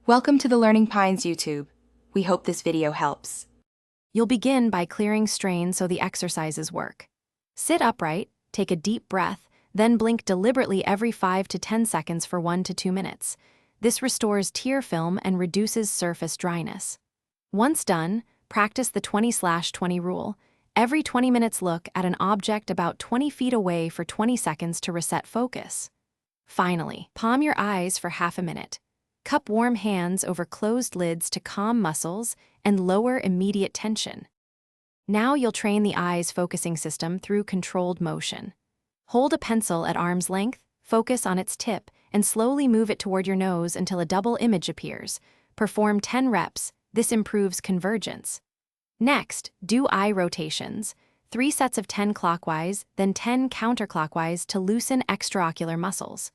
Welcome to the Learning Pines YouTube. We hope this video helps. You'll begin by clearing strain so the exercises work. Sit upright, take a deep breath, then blink deliberately every 5 to 10 seconds for 1 to 2 minutes. This restores tear film and reduces surface dryness. Once done, practice the 20/20 rule. Every 20 minutes look at an object about 20 feet away for 20 seconds to reset focus. Finally, palm your eyes for half a minute. Cup warm hands over closed lids to calm muscles and lower immediate tension. Now you'll train the eye's focusing system through controlled motion. Hold a pencil at arm's length, focus on its tip, and slowly move it toward your nose until a double image appears. Perform 10 reps. This improves convergence. Next, do eye rotations. 3 sets of 10 clockwise, then 10 counterclockwise to loosen extraocular muscles.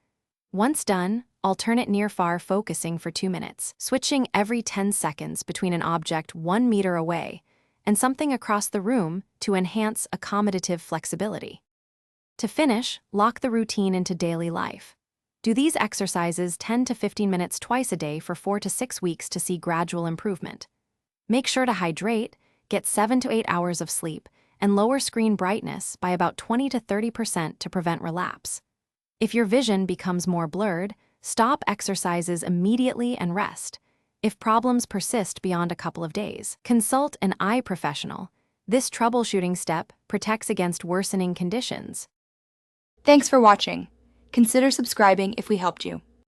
Once done, alternate near-far focusing for 2 minutes, switching every 10 seconds between an object 1 meter away and something across the room to enhance accommodative flexibility. To finish, lock the routine into daily life. Do these exercises 10 to 15 minutes twice a day for 4 to 6 weeks to see gradual improvement. Make sure to hydrate, get 7 to 8 hours of sleep, and lower screen brightness by about 20 to 30% to prevent relapse. If your vision becomes more blurred, stop exercises immediately and rest. If problems persist beyond a couple of days, consult an eye professional. This troubleshooting step protects against worsening conditions. Thanks for watching. Consider subscribing if we helped you.